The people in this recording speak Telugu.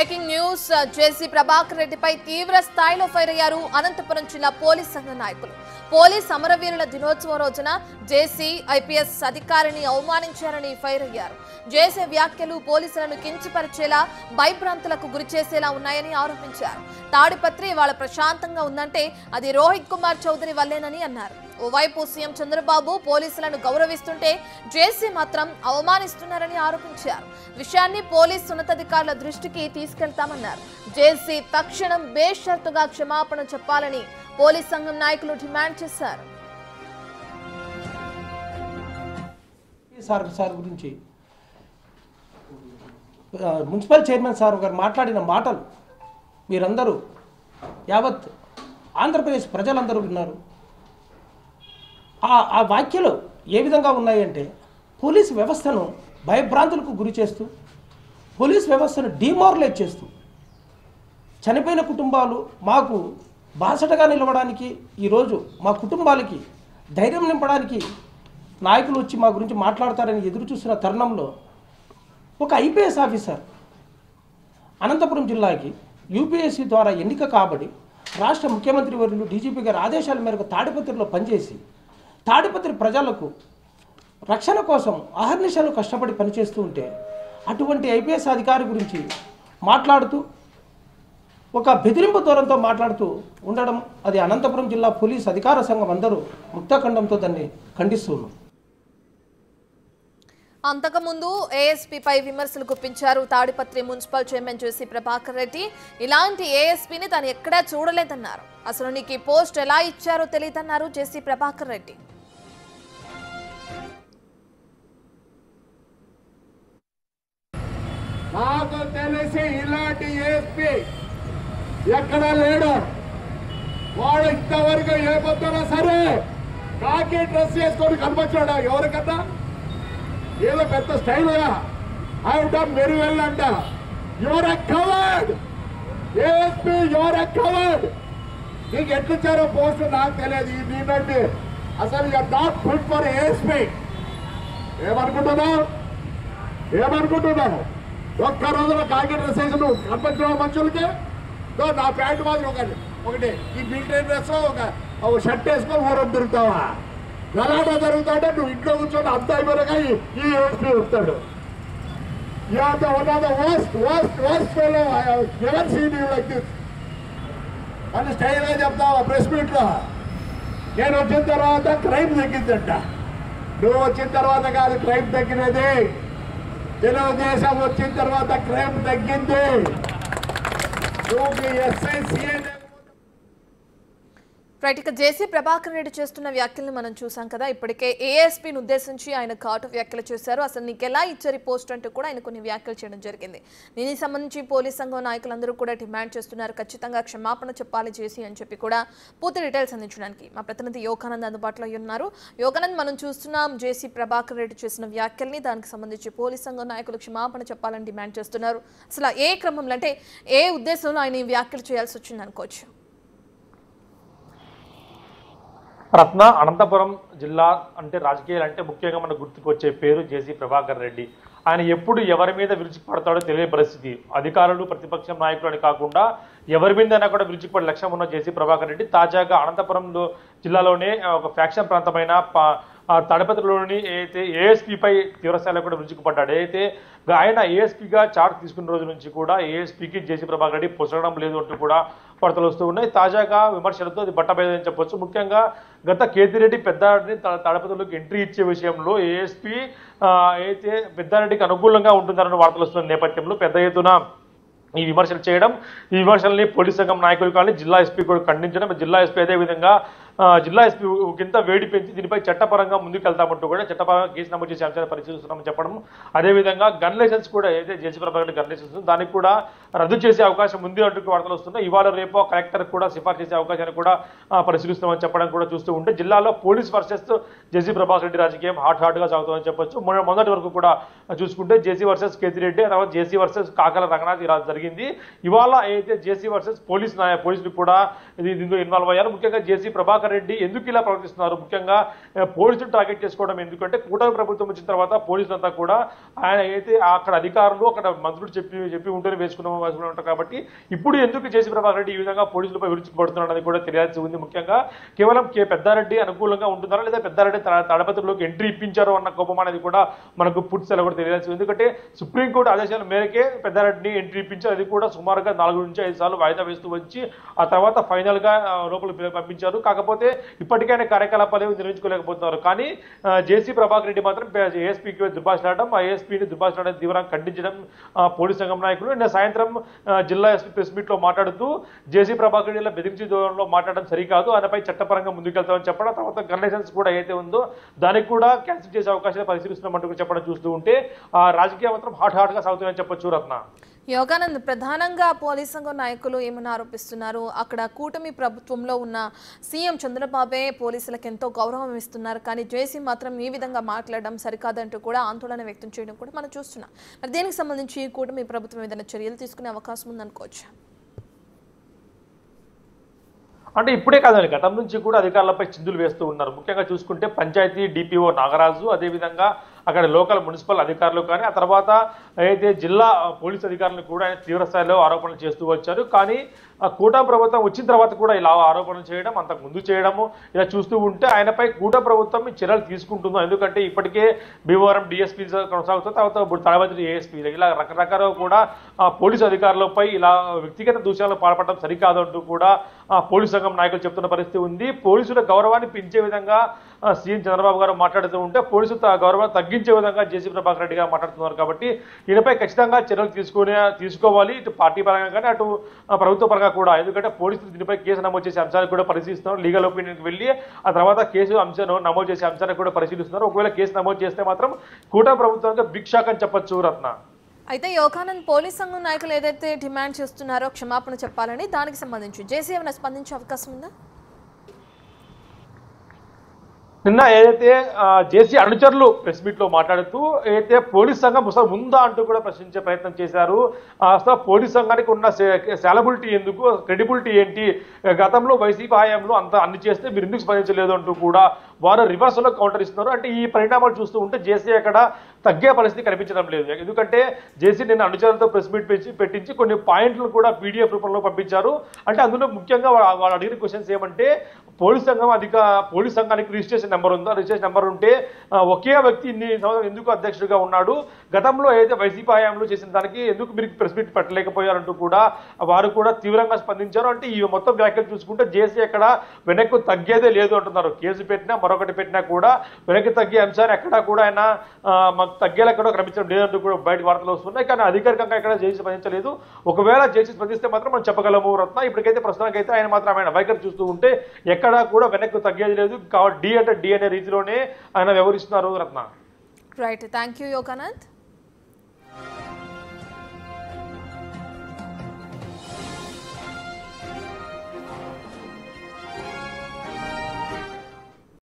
బ్రేకింగ్ న్యూస్ జేసీ ప్రభాకర్ రెడ్డిపై తీవ్ర స్థాయిలో ఫైర్ అయ్యారు అనంతపురం జిల్లా పోలీస్ సంఘ నాయకులు. పోలీస్ అమరవీరుల దినోత్సవం రోజున జేసీ ఐపీఎస్ అధికారిని అవమానించారని ఫైర్ అయ్యారు. జేసీ వ్యాఖ్యలు పోలీసులను కించపరిచేలా భయభ్రాంతులకు గురి చేసేలా ఉన్నాయని ఆరోపించారు. తాడిపత్రి వాళ్ళ ప్రశాంతంగా ఉందంటే అది రోహిత్ కుమార్ చౌదరి వల్లేనని అన్నారు. ఓవైపు సీఎం చంద్రబాబు పోలీసులను గౌరవిస్తుంటే జేసీ మాత్రం అవమానిస్తున్నారని ఆరోపించారు. విషయాన్ని పోలీస్ ఉన్నతాధికారుల దృష్టికి తీసుకెళ్తామన్నారు. జేసీ తక్షణం బేషరతుగా క్షమాపణ చెప్పాలని పోలీస్ సంఘం నాయకులు డిమాండ్ చేశారు. గురించి మున్సిపల్ చైర్మన్ సార్ గారు మాట్లాడిన మాటలు మీరందరూ యావత్ ఆంధ్రప్రదేశ్ ప్రజలందరూ విన్నారు. ఆ వ్యాఖ్యలు ఏ విధంగా ఉన్నాయంటే పోలీసు వ్యవస్థను భయభ్రాంతులకు గురి చేస్తూ, పోలీస్ వ్యవస్థను డిమారలైజ్ చేస్తూ, చనిపోయిన కుటుంబాలు మాకు బాసటగా నిలవడానికి, ఈరోజు మా కుటుంబాలకి ధైర్యం నింపడానికి నాయకులు వచ్చి మా గురించి మాట్లాడతారని ఎదురు చూస్తున్న తరుణంలో ఒక ఐపీఎస్ ఆఫీసర్ అనంతపురం జిల్లాకి యూపీఎస్సీ ద్వారా ఎన్నిక కాబడి రాష్ట్ర ముఖ్యమంత్రి వర్యులు డీజీపీ గారి ఆదేశాల మేరకు తాడిపత్రిలో పనిచేసి తాడిపత్రి ప్రజలకు రక్షణ కోసం అహర్నిశలు కష్టపడి పనిచేస్తూ ఉంటే అటువంటి ఐపీఎస్ అధికారి గురించి మాట్లాడుతూ ఒక బెదిరింపు ధోరణితో మాట్లాడుతూ ఉండడం, అది అనంతపురం జిల్లా పోలీస్ అధికార సంఘం అందరూ ముక్తఖండంతో దాన్ని ఖండిస్తున్నాం. అంతకుముందు ఏఎస్పీపై విమర్శలు గుప్పించారు తాడిపత్రి మున్సిపల్ చైర్మన్ జేసీ ప్రభాకర్ రెడ్డి. ఇలాంటి ఏఎస్పీని తాను ఎక్కడా చూడలేదన్నారు. అసలు నీకు ఈ పోస్ట్ ఎలా ఇచ్చారో తెలియదన్నారు జేసీ ప్రభాకర్ రెడ్డి. నాకు తెలిసి ఇలాంటి ఏఎస్పీ ఎక్కడా లేడు. వాడు ఇంతవరకు ఏ పొద్దునా సరే కాకి డ్రెస్ చేసుకొని కనిపించాడు ఎవరికన్నా. ఏదో పెద్ద స్టైల్గా ఐ మెరు వెళ్ళంట. You're a coward ASP, you're a coward. నీకు ఎట్లిచ్చారో పోస్ట్ నాకు తెలియదు. నీకంటే అసలు you're not fit for ASP. ఏమనుకుంటున్నావు? ఒక్క రోజులో కాకి డ్రెస్ వేసి నువ్వు కనిపించడం మనుషులకి. నా ప్యాంట్ మాత్రం ఒకటి ఈ మిలిటరీ డ్రెస్ ఒక షర్ట్ వేసుకొని ఊరం తిరుగుతావా? గలాటా జరుగుతాడే నువ్వు ఇంట్లో కూర్చొని అంత అయిపోయాక ఈ ఏఎస్పీ వస్తాడు. అని స్టైల్గా చెప్తావా ప్రెస్ మీట్లో? నేను వచ్చిన తర్వాత క్రైమ్ తగ్గిందంట. నువ్వు వచ్చిన తర్వాత కాదు క్రైమ్ తగ్గినది. తెలుగుదేశం వచ్చిన తర్వాత క్రైమ్ తగ్గింది. నువ్వు ఎస్ఐ రైట్. జేసీ ప్రభాకర్ రెడ్డి చేస్తున్న వ్యాఖ్యలను మనం చూసాం కదా. ఇప్పటికే ఏఎస్పీని ఉద్దేశించి ఆయన ఘాటు వ్యాఖ్యలు చేశారు. అసలు నీకు ఎలా ఇచ్చారు పోస్ట్ అంటూ కూడా ఆయన కొన్ని వ్యాఖ్యలు చేయడం జరిగింది. దీనికి సంబంధించి పోలీస్ సంఘం నాయకులందరూ కూడా డిమాండ్ చేస్తున్నారు. ఖచ్చితంగా క్షమాపణ చెప్పాలి జేసీ అని చెప్పి కూడా పూర్తి డీటెయిల్స్ అందించడానికి మా ప్రతినిధి యోగానంద్ అందుబాటులో ఉన్నారు. యోగానంద్, మనం చూస్తున్నాం జేసీ ప్రభాకర్ రెడ్డి చేసిన వ్యాఖ్యల్ని, దానికి సంబంధించి పోలీస్ సంఘం నాయకులు క్షమాపణ చెప్పాలని డిమాండ్ చేస్తున్నారు. అసలు ఏ క్రమంలో, అంటే ఏ ఉద్దేశంలో ఆయన ఈ వ్యాఖ్యలు చేయాల్సి వచ్చింది అనుకోవచ్చు? రత్న, అనంతపురం జిల్లా అంటే రాజకీయాలు అంటే ముఖ్యంగా మనకు గుర్తుకొచ్చే పేరు జేసీ ప్రభాకర్ రెడ్డి. ఆయన ఎప్పుడు ఎవరి మీద విరుచుకుపడతాడో తెలియని పరిస్థితి. అధికారులు, ప్రతిపక్షం నాయకులు అని కాకుండా ఎవరి మీదైనా కూడా విరుచుకుపడే లక్ష్యం ఉన్న జేసీ ప్రభాకర్ రెడ్డి తాజాగా అనంతపురం జిల్లాలోనే ఒక ఫ్యాక్షన్ ప్రాంతమైన తాడిపత్రిలోని ఏదైతే ఏఎస్పీపై తీవ్రస్థాయిలో కూడా విరుచుకుపడ్డాడు. అయితే ఆయన ఏఎస్పీగా చార్జ్ తీసుకున్న రోజు నుంచి కూడా ఏఎస్పీకి జేసీ ప్రభాకర్ రెడ్డి పొసగడం లేదు అంటూ కూడా వార్తలు వస్తూ ఉన్నాయి. తాజాగా విమర్శలతో అది బట్టబయలని చెప్పొచ్చు. ముఖ్యంగా గత కేతిరెడ్డి పెద్దారెడ్డిని తాడిపత్రిలోకి ఎంట్రీ ఇచ్చే విషయంలో ఏఎస్పీ అయితే పెద్దారెడ్డికి అనుకూలంగా ఉంటుందన్న వార్తలు వస్తున్న నేపథ్యంలో పెద్ద ఎత్తున ఈ విమర్శలు చేయడం, ఈ విమర్శల్ని పోలీస్ సంఘం నాయకులు కానీ జిల్లా ఎస్పీ కూడా ఖండించడం, జిల్లా ఎస్పీ అదేవిధంగా జిల్లా ఎస్పీ కింద వేడి పెంచి దీనిపై చట్టపరంగా ముందుకు వెళ్తామంటూ కూడా చట్టపరంగా కేసు నమోదు చేసే అంశాన్ని పరిశీలిస్తున్నామని చెప్పడం, అదేవిధంగా గన్ లైసెన్స్ కూడా ఏదైతే జేసీ ప్రభాకర్ రెడ్డి గన్ లైసెన్స్ దానికి కూడా రద్దు చేసే అవకాశం ఉంది అంటూ వార్తలు వస్తున్నాయి. ఇవాళ రేపు కలెక్టర్ కూడా సిఫార్సు చేసే అవకాశాన్ని కూడా పరిశీలిస్తామని చెప్పడం కూడా చూస్తూ ఉంటే జిల్లాలో పోలీస్ వర్సెస్ జేసీ ప్రభాకర్ రెడ్డి రాజకీయం హాట్గా సాగుతుందని చెప్పొచ్చు. మొదటి వరకు కూడా చూసుకుంటే జేసీ వర్సెస్ కేతిరెడ్డి, తర్వాత జేసీ వర్సెస్ కాకల రంగనాథ్ జరిగింది. ఇవాళ అయితే జేసీ వర్సెస్ పోలీసులు కూడా దీంట్లో ఇన్వాల్వ్ అయ్యారు. ముఖ్యంగా జేసీ ప్రభాకర్ ప్రభాకర్ రెడ్డి ఎందుకు ఇలా ప్రవర్తిస్తున్నారు, ముఖ్యంగా పోలీసులు టార్గెట్ చేసుకోవడం ఎందుకంటే కూటమి ప్రభుత్వం వచ్చిన తర్వాత పోలీసులంతా కూడా ఆయన అయితే అక్కడ అధికారులు అక్కడ మంత్రులు చెప్పి ఉంటేనే వేసుకున్నాం కాబట్టి ఇప్పుడు ఎందుకు జేసీ ప్రభాకర్ రెడ్డి ఈ విధంగా పోలీసులపై విరుచుకుపడుతున్నాడు అనేది కూడా తెలియాల్సి ఉంది. ముఖ్యంగా కేవలం పెద్దారెడ్డి అనుకూలంగా ఉంటున్నారా లేదా పెద్దారెడ్డి తడపతిలోకి ఎంట్రీ ఇప్పించారు అన్న కోపం అనేది కూడా మనకు పూర్తిగా కూడా తెలియాల్సి ఉంది. ఎందుకంటే సుప్రీంకోర్టు ఆదేశాల మేరకే పెద్దారెడ్డిని ఎంట్రీ ఇప్పించారు. అది కూడా సుమారుగా 4 నుంచి 5 సార్లు వాయిదా వేస్తూ వచ్చి ఆ తర్వాత ఫైనల్ గా లోపలికి పంపించారు. కాకపోతే ఇప్పటికైనా కార్యకలాపాలు నిర్వహించుకోలేకపోతున్నారు. కానీ జేసీ ప్రభాకర్ రెడ్డి మాత్రం ఏఎస్పీకి దుర్భాషలాడడం, ఆ ఏఎస్పీని దుర్భాషలాడడం తీవ్రంగా ఖండించడం పోలీస్ సంఘం నాయకులు నిన్న సాయంత్రం జిల్లా ఎస్పీ ప్రెస్ మీట్ లో మాట్లాడుతూ జేసీ ప్రభాకర్ రెడ్డి బెదిరించి దూరంలో మాట్లాడడం సరికాదు, ఆయనపై చట్టపరంగా ముందుకెళ్తామని చెప్పడం, తర్వాత గన్ లైసెన్స్ కూడా ఏదైతే ఉందో దానికి కూడా క్యాన్సిల్ చేసే అవకాశాలు పరిశీలిస్తున్నామంటూ చెప్పడం చూస్తూ ఉంటే ఆ రాజకీయ మాత్రం హాట్ గా సాగుతుందని చెప్పొచ్చు రత్న. యోగానంద్, ప్రధానంగా పోలీస్ సంఘం నాయకులు ఏమని ఆరోపిస్తున్నారు, అక్కడ కూటమి ప్రభుత్వంలో ఉన్న సీఎం చంద్రబాబే పోలీసులకు ఎంతో గౌరవం ఇస్తున్నారు, కానీ జేసీ మాత్రం ఈ విధంగా మాట్లాడడం సరికాదంటూ కూడా ఆందోళన వ్యక్తం చేయడం కూడా మనం చూస్తున్నాం. మరి దీనికి సంబంధించి కూటమి ప్రభుత్వం ఏదైనా చర్యలు తీసుకునే అవకాశం ఉందనుకోవచ్చు? అంటే ఇప్పుడే కాదండి, గతం నుంచి కూడా అధికారులపై చిందులు వేస్తూ ఉన్నారు. ముఖ్యంగా చూసుకుంటే పంచాయతీ డిపిఓ నాగరాజు, అదేవిధంగా అక్కడ లోకల్ మున్సిపల్ అధికారులు కానీ ఆ తర్వాత అయితే జిల్లా పోలీస్ అధికారులు కూడా ఆయన తీవ్రస్థాయిలో ఆరోపణలు చేస్తూ వచ్చారు. కానీ కూటమి ప్రభుత్వం వచ్చిన తర్వాత కూడా ఇలా ఆరోపణలు చేయడం, అంతకు ముందు చేయడము ఇలా చూస్తూ ఉంటే ఆయనపై కూటమి ప్రభుత్వం చర్యలు తీసుకుంటుందో, ఎందుకంటే ఇప్పటికే భీమవరం డిఎస్పీ కొనసాగుతుంది, తర్వాత ఇప్పుడు తడబతి ఏఎస్పీ ఇలా రకరకాల కూడా పోలీసు అధికారులపై ఇలా వ్యక్తిగత దూషణలు పాల్పడడం సరికాదు అంటూ కూడా పోలీసు సంఘం నాయకులు చెప్తున్న పరిస్థితి ఉంది. పోలీసుల గౌరవాన్ని పెంచే విధంగా సీఎం చంద్రబాబు గారు మాట్లాడుతూ ఉంటే పోలీసుల గౌరవాన్ని తగ్గించే విధంగా జేసీ ప్రభాకర్ రెడ్డి గారు మాట్లాడుతున్నారు. కాబట్టి ఈయనపై ఖచ్చితంగా చర్యలు తీసుకోవాలి, ఇటు పార్టీ పరంగా కానీ అటు ప్రభుత్వ పరంగా కూడా. ఎందుకంటే పోలీసులు దీనిపై కేసు నమోదు చేసే అంశాలు కూడా పరిశీలిస్తున్నారు, లీగల్ ఒపీనియన్కి వెళ్ళి ఆ తర్వాత కేసు అంశాన్ని నమోదు చేసే అంశాన్ని కూడా పరిశీలిస్తున్నారు. ఒకవేళ కేసు నమోదు చేస్తే మాత్రం కూటమి ప్రభుత్వానికి బిగ్ షాక్ అని చెప్పొచ్చు రత్న. అయితే యోగానంద్, పోలీస్ సంఘం నాయకులు ఏదైతే డిమాండ్ చేస్తున్నారో క్షమాపణ చెప్పాలని, దానికి సంబంధించి జేసీ ఏమైనా స్పందించే అవకాశం ఉందా? నిన్న ఏదైతే జేసీ అనుచరులు ప్రెస్ మీట్ లో మాట్లాడుతూ ఏదైతే పోలీస్ సంఘం అసలు ఉందా అంటూ కూడా ప్రశ్నించే ప్రయత్నం చేశారు. అసలు పోలీస్ సంఘానికి ఉన్న సాలబిలిటీ ఎందుకు, క్రెడిబిలిటీ ఏంటి, గతంలో వైసీపీ హయాంలో అంత అన్ని చేస్తే మీరు ఎందుకు స్పందించలేదు అంటూ కూడా వారు రివర్స్ లో కౌంటర్ ఇస్తున్నారు. అంటే ఈ పరిణామాలు చూస్తూ ఉంటే జేసీ అక్కడ తగ్గే పరిస్థితి కనిపించడం లేదు. ఎందుకంటే జేసీ నిన్న అనుచరులతో ప్రెస్ మీట్ పెట్టించి కొన్ని పాయింట్లు కూడా పీడిఎఫ్ రూపంలో పంపించారు. అంటే అందులో ముఖ్యంగా వాళ్ళు అడిగిన క్వశ్చన్స్ ఏమంటే పోలీస్ సంఘానికి రిజిస్ట్రేషన్ నెంబర్ ఉందా, రిజిస్ట్రేషన్ నెంబర్ ఉంటే ఒకే వ్యక్తి ఇన్ని సంవత్సరాలు ఎందుకు అధ్యక్షుడిగా ఉన్నాడు, గతంలో ఏదైతే వైసీపీ హయాంలో చేసిన దానికి ఎందుకు మీరు ప్రెస్ మీట్ పెట్టలేకపోయారంటూ కూడా వారు కూడా తీవ్రంగా స్పందించారు. అంటే ఈ మొత్తం వ్యాఖ్యలు చూసుకుంటే జేసీ ఎక్కడ వెనక్కు తగ్గేదే లేదు అంటున్నారు. కేసు పెట్టినా మరొకటి పెట్టినా కూడా వెనక్కి తగ్గే అంశాన్ని ఎక్కడా కూడా ఆయన మాకు తగ్గేలా కూడా కనిపించడం లేదంటూ కూడా బయట వార్తలు వస్తున్నాయి. కానీ అధికారికంగా ఎక్కడ జేసీ స్పందించలేదు. ఒకవేళ జేసీ స్పందిస్తే మాత్రం మనం చెప్పగలము రత్న. ఇప్పటికైతే ప్రస్తుతానికైతే ఆయన మాత్రం ఆయన వైఖరి చూస్తూ ఉంటే ఎక్కడా కూడా వెనక్కు తగ్గేది లేదు. కాబట్టి డి అంటే డి అనే రీతిలోనే ఆయన వ్యవహరిస్తున్నారు Ratna. Right, thank you Yoganand.